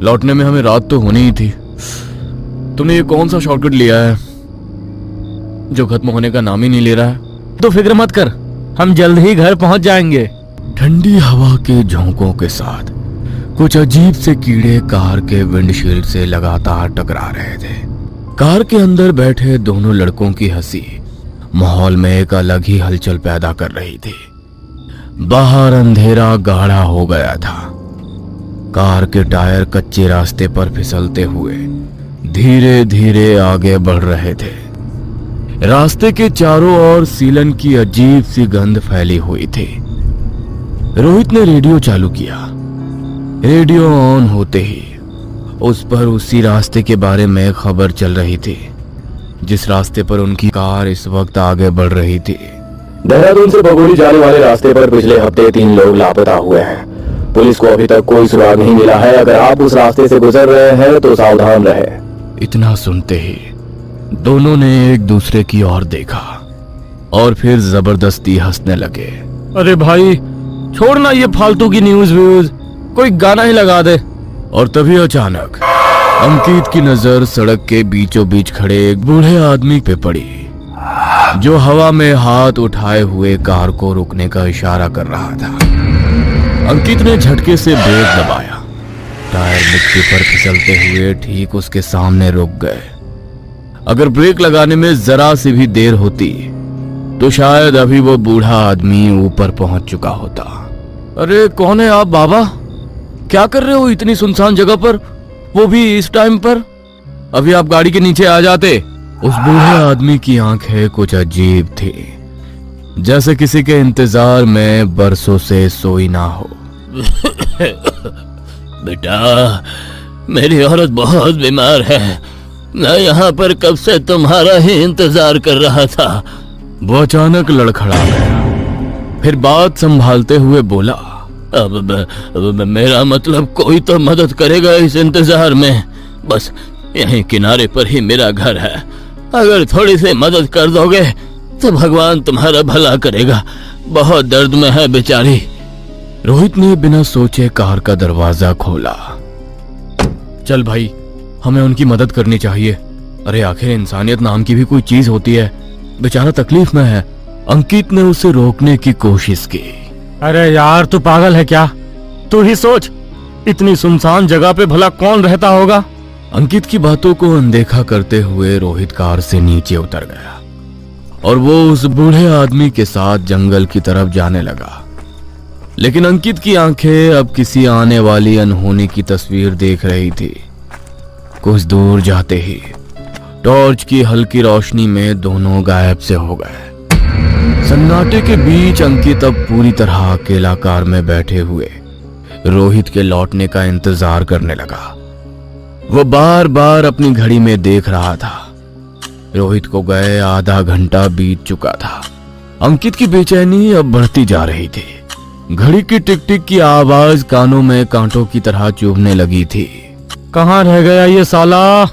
लौटने में हमें रात तो होनी ही थी। तुमने ये कौन सा शॉर्टकट लिया है जो खत्म होने का नाम ही नहीं ले रहा है? तो फिक्र मत कर, हम जल्द ही घर पहुंच जाएंगे। ठंडी हवा के झोंकों के साथ कुछ अजीब से कीड़े कार के विंडशील्ड से लगातार टकरा रहे थे। कार के अंदर बैठे दोनों लड़कों की हंसी माहौल में एक अलग ही हलचल पैदा कर रही थी। बाहर अंधेरा गाढ़ा हो गया था। कार के टायर कच्चे रास्ते पर फिसलते हुए धीरे धीरे आगे बढ़ रहे थे। रास्ते के चारों ओर सीलन की अजीब सी गंध फैली हुई थी। रोहित ने रेडियो चालू किया। रेडियो ऑन होते ही उस पर उसी रास्ते के बारे में खबर चल रही थी जिस रास्ते पर उनकी कार इस वक्त आगे बढ़ रही थी। देहरादून से भगोड़ी जाने वाले रास्ते पर पिछले हफ्ते 3 लोग लापता हुए हैं। पुलिस को अभी तक कोई सुराग नहीं मिला है। अगर आप उस रास्ते से गुजर रहे हैं तो सावधान रहे। इतना सुनते ही दोनों ने एक दूसरे की ओर देखा और फिर जबरदस्ती हंसने लगे। अरे भाई छोड़ना ये फालतू की न्यूज व्यूज, कोई गाना ही लगा दे। और तभी अचानक अंकित की नजर सड़क के बीचों बीच खड़े एक बूढ़े आदमी पे पड़ी जो हवा में हाथ उठाए हुए कार को रुकने का इशारा कर रहा था। अंकित ने झटके से ब्रेक दबाया। टायर मिट्टी पर फिसलते हुए ठीक उसके सामने रुक गए। अगर ब्रेक लगाने में जरा सी भी देर होती तो शायद अभी वो बूढ़ा आदमी ऊपर पहुंच चुका होता। अरे कौन है आप बाबा? क्या कर रहे हो इतनी सुनसान जगह पर, वो भी इस टाइम पर? अभी आप गाड़ी के नीचे आ जाते। उस बूढ़े आदमी की आंखें कुछ अजीब थी, जैसे किसी के इंतजार में बरसों से सोई ना हो। बेटा मेरी औरत बहुत बीमार है, मैं यहाँ पर कब से तुम्हारा ही इंतजार कर रहा था। वो अचानक लड़खड़ा गया, फिर बात संभालते हुए बोला, अब मेरा मतलब कोई तो मदद करेगा इस इंतजार में। बस यहीं किनारे पर ही मेरा घर है, अगर थोड़ी सी मदद कर दोगे तो भगवान तुम्हारा भला करेगा। बहुत दर्द में है बेचारी। रोहित ने बिना सोचे कार का दरवाजा खोला। चल भाई, हमें उनकी मदद करनी चाहिए। अरे आखिर इंसानियत नाम की भी कोई चीज होती है, बेचारा तकलीफ में है। अंकित ने उसे रोकने की कोशिश की। अरे यार तू पागल है क्या? तू ही सोच, इतनी सुनसान जगह पे भला कौन रहता होगा? अंकित की बातों को अनदेखा करते हुए रोहित कार से नीचे उतर गया और वो उस बूढ़े आदमी के साथ जंगल की तरफ जाने लगा। लेकिन अंकित की आंखें अब किसी आने वाली अनहोनी की तस्वीर देख रही थी। कुछ दूर जाते ही टॉर्च की हल्की रोशनी में दोनों गायब से हो गए। सन्नाटे के बीच अंकित अब पूरी तरह अकेला कार में बैठे हुए रोहित के लौटने का इंतजार करने लगा। वो बार बार अपनी घड़ी में देख रहा था। रोहित को गए आधा घंटा बीत चुका था। अंकित की बेचैनी अब बढ़ती जा रही थी। घड़ी की टिक टिक की आवाज कानों में कांटों की तरह चुभने लगी थी। कहाँ रह गया ये साला?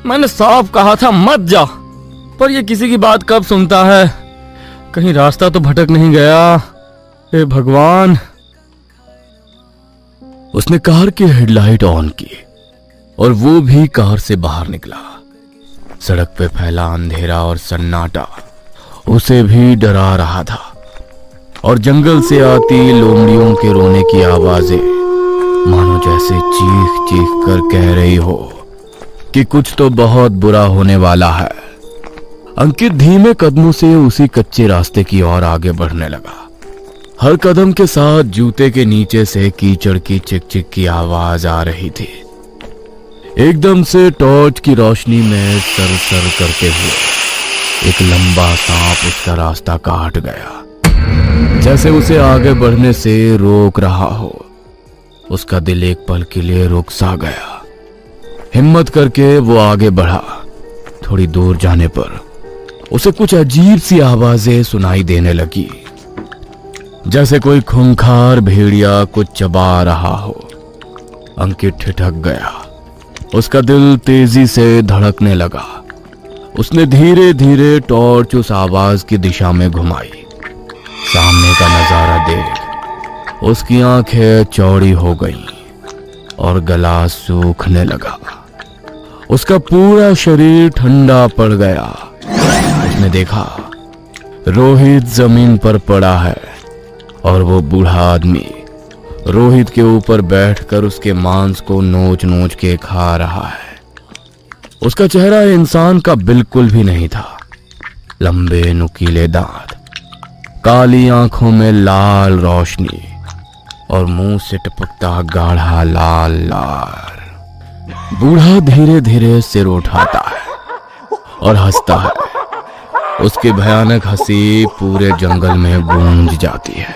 मैंने साफ कहा था मत जा, पर ये किसी की बात कब सुनता है। कहीं रास्ता तो भटक नहीं गया? हे भगवान। उसने कार की हेडलाइट ऑन की और वो भी कार से बाहर निकला। सड़क पे फैला अंधेरा और सन्नाटा उसे भी डरा रहा था और जंगल से आती लोमड़ियों के रोने की आवाजें मानो जैसे चीख चीख कर कह रही हो कि कुछ तो बहुत बुरा होने वाला है। अंकित धीमे कदमों से उसी कच्चे रास्ते की ओर आगे बढ़ने लगा। हर कदम के साथ जूते के नीचे से कीचड़ की चिक चिक की आवाज आ रही थी। एकदम से टॉर्च की रोशनी में सर सर करते हुए एक लंबा सांप उसका रास्ता काट गया, जैसे उसे आगे बढ़ने से रोक रहा हो। उसका दिल एक पल के लिए रुक सा गया। हिम्मत करके वो आगे बढ़ा। थोड़ी दूर जाने पर उसे कुछ अजीब सी आवाजें सुनाई देने लगी, जैसे कोई खूंखार भेड़िया कुछ चबा रहा हो। अंकित ठिठक गया। उसका दिल तेजी से धड़कने लगा। उसने धीरे धीरे टॉर्च उस आवाज की दिशा में घुमाई। सामने का नजारा देख उसकी आंखें चौड़ी हो गईं। और गला सूखने लगा। उसका पूरा शरीर ठंडा पड़ गया। उसने देखा रोहित जमीन पर पड़ा है और वो बूढ़ा आदमी रोहित के ऊपर बैठकर उसके मांस को नोच नोच के खा रहा है। उसका चेहरा इंसान का बिल्कुल भी नहीं था। लंबे नुकीले दांत, काली आंखों में लाल रोशनी और मुंह से टपकता गाढ़ा लाल लार। बूढ़ा धीरे धीरे सिर उठाता है और हंसता है। उसकी भयानक हंसी पूरे जंगल में गूंज जाती है।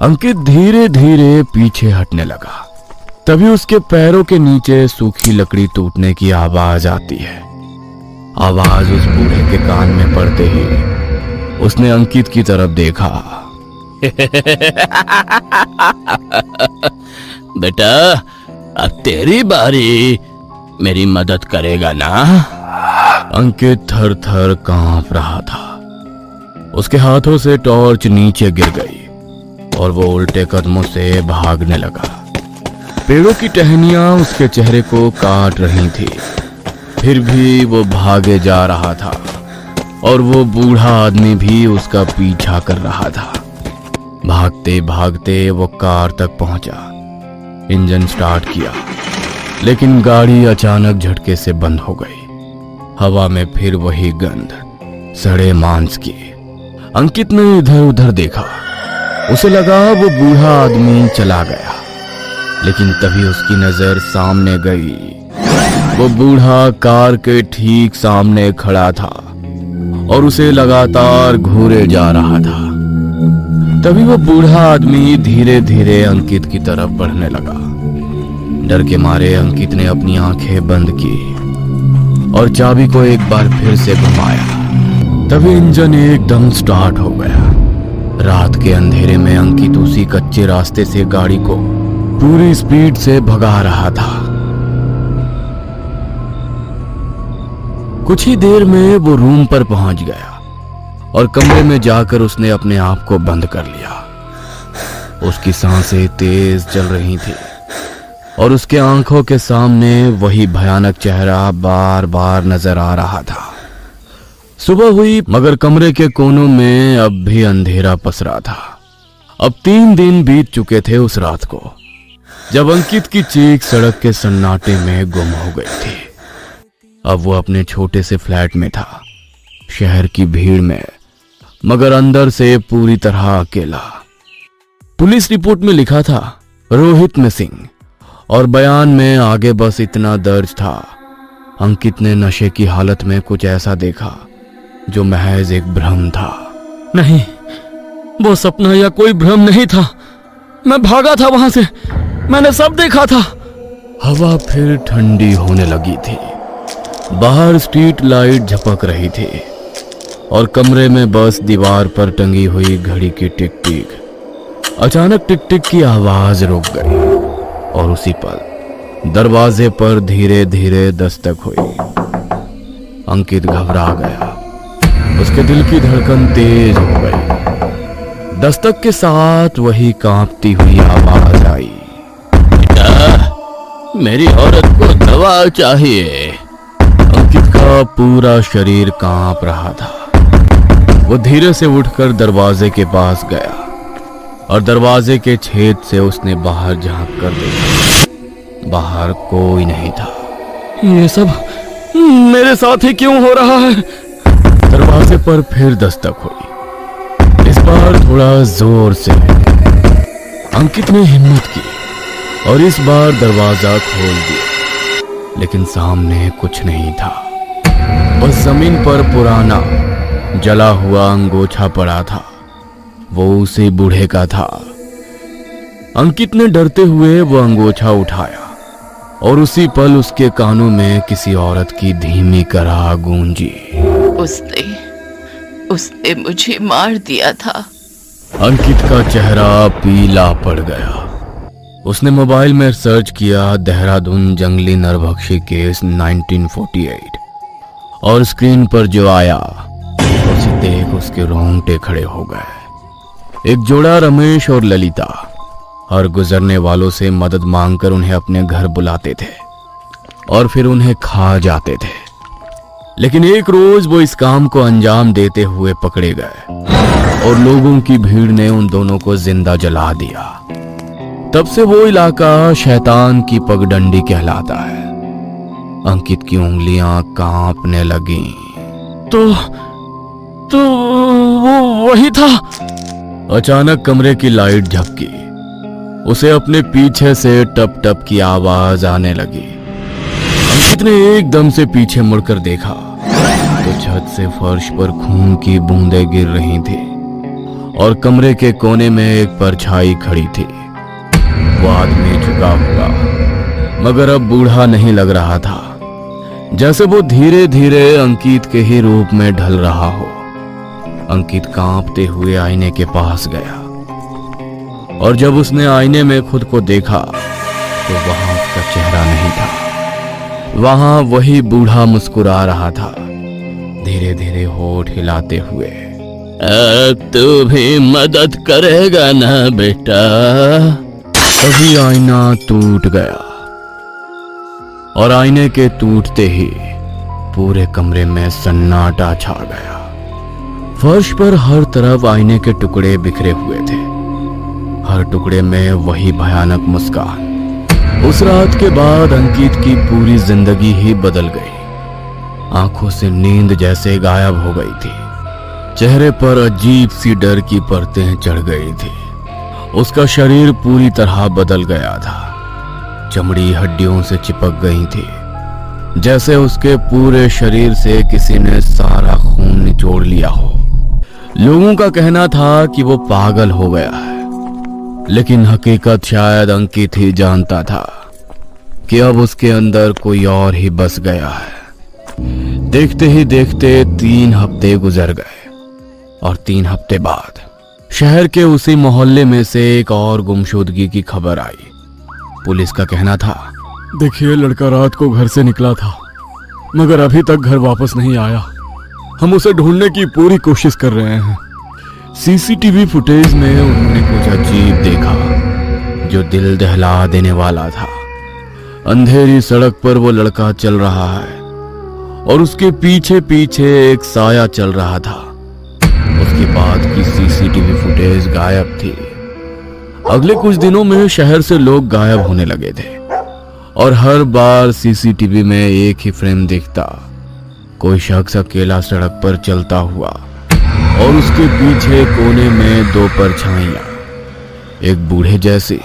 अंकित धीरे धीरे पीछे हटने लगा। तभी उसके पैरों के नीचे सूखी लकड़ी टूटने की आवाज आती है। आवाज उस बूढ़े के कान में पड़ते ही उसने अंकित की तरफ देखा। बेटा, अब तेरी बारी, मेरी मदद करेगा ना? अंकित थर थर कांप रहा था। उसके हाथों से टॉर्च नीचे गिर गई और वो उल्टे कदमों से भागने लगा। पेड़ों की टहनियां उसके चेहरे को काट रही थी, फिर भी वो भागे जा रहा था और वो बूढ़ा आदमी भी उसका पीछा कर रहा था। भागते भागते वो कार तक पहुंचा। इंजन स्टार्ट किया, लेकिन गाड़ी अचानक झटके से बंद हो गई। हवा में फिर वही गंध, सड़े मांस की। अंकित ने इधर उधर देखा। उसे लगा वो बूढ़ा आदमी चला गया, लेकिन तभी उसकी नजर सामने गई। वो बूढ़ा कार के ठीक सामने खड़ा था और उसे लगातार घूरे जा रहा था। तभी वो बूढ़ा आदमी धीरे धीरे अंकित की तरफ बढ़ने लगा। डर के मारे अंकित ने अपनी आंखें बंद की और चाबी को एक बार फिर से घुमाया। तभी इंजन एकदम स्टार्ट हो गया। रात के अंधेरे में अंकित उसी कच्चे रास्ते से गाड़ी को पूरी स्पीड से भगा रहा था। कुछ ही देर में वो रूम पर पहुंच गया और कमरे में जाकर उसने अपने आप को बंद कर लिया। उसकी सांसें तेज चल रही थी और उसके आंखों के सामने वही भयानक चेहरा बार बार नजर आ रहा था। सुबह हुई, मगर कमरे के कोनों में अब भी अंधेरा पसरा था। अब 3 दिन बीत चुके थे उस रात को, जब अंकित की चीख सड़क के सन्नाटे में गुम हो गई थी। अब वो अपने छोटे से फ्लैट में था, शहर की भीड़ में, मगर अंदर से पूरी तरह अकेला। पुलिस रिपोर्ट में लिखा था रोहित मिसिंग, और बयान में आगे बस इतना दर्ज था। अंकित ने नशे की हालत में कुछ ऐसा देखा जो महज एक भ्रम था। नहीं, वो सपना या कोई भ्रम नहीं था। मैं भागा था वहां से, मैंने सब देखा था। हवा फिर ठंडी होने लगी थी। बाहर स्ट्रीट लाइट झपक रही थी और कमरे में बस दीवार पर टंगी हुई घड़ी की टिक टिक। अचानक टिक टिक की आवाज रुक गई और उसी पल दरवाजे पर धीरे धीरे दस्तक हुई। अंकित घबरा गया। उसके दिल की धड़कन तेज हो गई। दस्तक के साथ वही कांपती हुई आवाज आई, बेटा, मेरी औरत को दवा चाहिए। अंकित का पूरा शरीर कांप रहा था। वो धीरे से उठकर दरवाजे के पास गया और दरवाजे के छेद से उसने बाहर झांक कर देखा। बाहर कोई नहीं था। ये सब मेरे साथ ही क्यों हो रहा है? दरवाजे पर फिर दस्तक हुई, इस बार थोड़ा जोर से। अंकित ने हिम्मत की और इस बार दरवाजा खोल दिया, लेकिन सामने कुछ नहीं था। बस जमीन पर पुराना जला हुआ अंगोछा पड़ा था। वो उसी बूढ़े का था। अंकित ने डरते हुए वो अंगोछा उठाया और उसी पल उसके कानों में किसी औरत की धीमी कराह गूंजी, उसने मुझे मार दिया था। अंकित का चेहरा पीला पड़ गया। उसने मोबाइल में सर्च किया देहरादून जंगली नरभक्षी केस 1948 और स्क्रीन पर जो आया उसे देख उसके रोंगटे खड़े हो गए। एक जोड़ा रमेश और ललिता और गुजरने वालों से मदद मांगकर उन्हें अपने घर बुलाते थे और फिर उन्हें खा जाते थे। लेकिन एक रोज वो इस काम को अंजाम देते हुए पकड़े गए और लोगों की भीड़ ने उन दोनों को जिंदा जला दिया। तब से वो इलाका शैतान की पगडंडी कहलाता है। अंकित की उंगलियां कांपने लगी। तो वो वही था। अचानक कमरे की लाइट झपकी। उसे अपने पीछे से टप टप की आवाज आने लगी। अंकित ने एकदम से पीछे मुड़कर देखा तो छत से फर्श पर खून की बूंदें गिर रही थी और कमरे के कोने में एक परछाई खड़ी थी। वो आदमी झुका हुआ मगर अब बूढ़ा नहीं लग रहा था, जैसे वो धीरे धीरे अंकित के ही रूप में ढल रहा हो। अंकित कांपते हुए आईने के पास गया और जब उसने आईने में खुद को देखा तो वहां उसका चेहरा नहीं था। वहां वही बूढ़ा मुस्कुरा रहा था, धीरे धीरे होठ हिलाते हुए। तू भी मदद करेगा ना बेटा? तभी आईना टूट गया और आईने के टूटते ही पूरे कमरे में सन्नाटा छा गया। फर्श पर हर तरफ आईने के टुकड़े बिखरे हुए थे, हर टुकड़े में वही भयानक मुस्कान। उस रात के बाद अंकित की पूरी जिंदगी ही बदल गई। आंखों से नींद जैसे गायब हो गई थी, चेहरे पर अजीब सी डर की परतें चढ़ गई थी। उसका शरीर पूरी तरह बदल गया था, चमड़ी हड्डियों से चिपक गई थी, जैसे उसके पूरे शरीर से किसी ने सारा खून निचोड़ लिया हो। लोगों का कहना था कि वो पागल हो गया है, लेकिन हकीकत शायद अंकित ही जानता था कि अब उसके अंदर कोई और ही बस गया है। देखते ही देखते 3 हफ्ते गुजर गए और 3 हफ्ते बाद शहर के उसी मोहल्ले में से एक और गुमशुदगी की खबर आई। पुलिस का कहना था, देखिए, लड़का रात को घर से निकला था मगर अभी तक घर वापस नहीं आया। हम उसे ढूंढने की पूरी कोशिश कर रहे हैं। सीसीटीवी फुटेज में उन्होंने कुछ अजीब देखा जो दिल दहला देने वाला था। अंधेरी सड़क पर वो लड़का चल रहा है और उसके पीछे पीछे एक साया चल रहा था। उसके बाद की सीसीटीवी फुटेज गायब थी। अगले कुछ दिनों में शहर से लोग गायब होने लगे थे और हर बार सीसीटीवी में एक ही फ्रेम दिखता, कोई शख्स अकेला सड़क पर चलता हुआ और उसके पीछे कोने में 2 परछाइयां, एक बूढ़े जैसी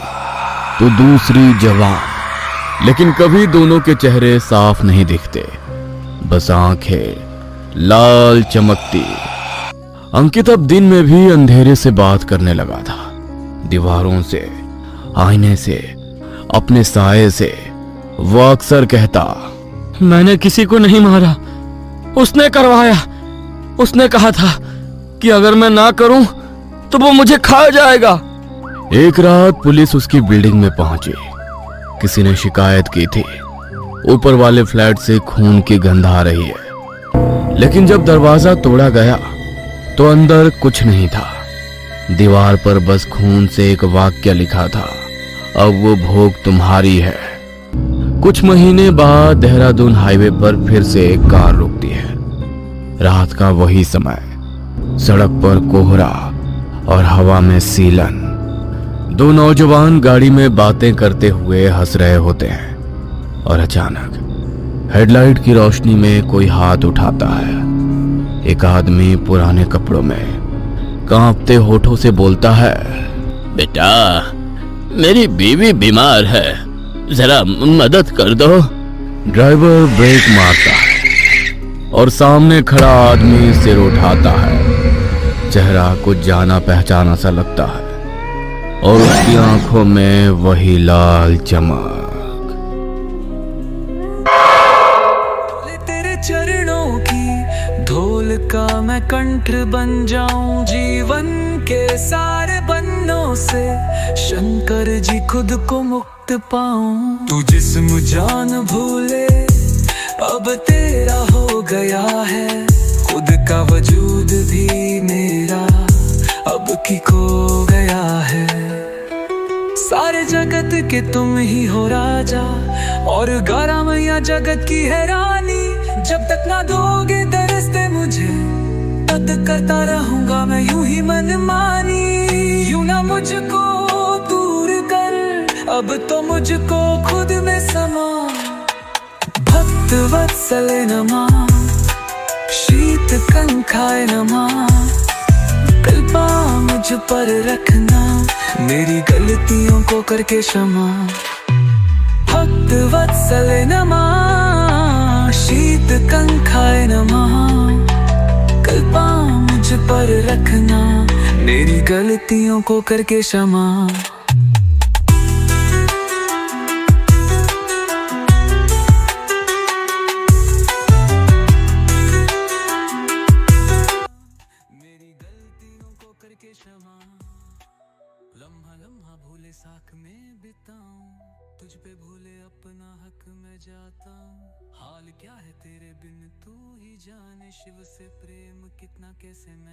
तो दूसरी जवान। लेकिन कभी दोनों के चेहरे साफ नहीं दिखते, बस आंखें लाल चमकती। अंकित अब दिन में भी अंधेरे से बात करने लगा था, दीवारों से, आईने से, अपने साये से। वो अक्सर कहता, मैंने किसी को नहीं मारा, उसने करवाया। उसने कहा था कि अगर मैं ना करूं तो वो मुझे खा जाएगा। एक रात पुलिस उसकी बिल्डिंग में पहुंची। किसी ने शिकायत की थी, ऊपर वाले फ्लैट से खून की गंध आ रही है। लेकिन जब दरवाजा तोड़ा गया तो अंदर कुछ नहीं था। दीवार पर बस खून से एक वाक्य लिखा था, अब वो भोग तुम्हारी है। कुछ महीने बाद देहरादून हाईवे पर फिर से एक कार रुकती है। रात का वही समय, सड़क पर कोहरा और हवा में सीलन। 2 नौजवान गाड़ी में बातें करते हुए हंस रहे होते हैं और अचानक हेडलाइट की रोशनी में कोई हाथ उठाता है। एक आदमी पुराने कपड़ों में कांपते होठों से बोलता है, बेटा, मेरी बीवी बीमार है, जरा मदद कर दो। ड्राइवर ब्रेक मारता है और सामने खड़ा आदमी सिर उठाता है। चेहरा कुछ जाना पहचाना सा लगता है और उसकी आंखों में वही लाल चमक। तेरे चरणों की धोल का मैं कंठ बन जाऊं, जीवन के सारे बन्नों से शंकर जी खुद को मुक्त पाऊं। तू जिस्म जान भूले अब तेरा हो गया है, खुद का वजूद भी मेरा अब की खो गया है। सारे जगत के तुम ही हो राजा और 11 मैया जगत की है रानी। जब तक ना दोगे दरस्ते मुझे तब तक करता रहूंगा मैं यूं ही मनमानी। यूं ना मुझको दूर कर, अब तो मुझको खुद में समा। भक्त वत्सल नमा, शीत कंखाय नमा, कृपा मुझ पर रखना, मेरी गलतियों को करके क्षमा। भक्त वत्सल नमा, शीत कंखाय नमा, कृपा मुझ पर रखना, मेरी गलतियों को करके क्षमा। लम्हा लम्हा भूले साख में बिताऊं, तुझ पे भूले अपना हक मैं जाता हूँ। हाल क्या है तेरे बिन तू ही जाने, शिव से प्रेम कितना कैसे मैं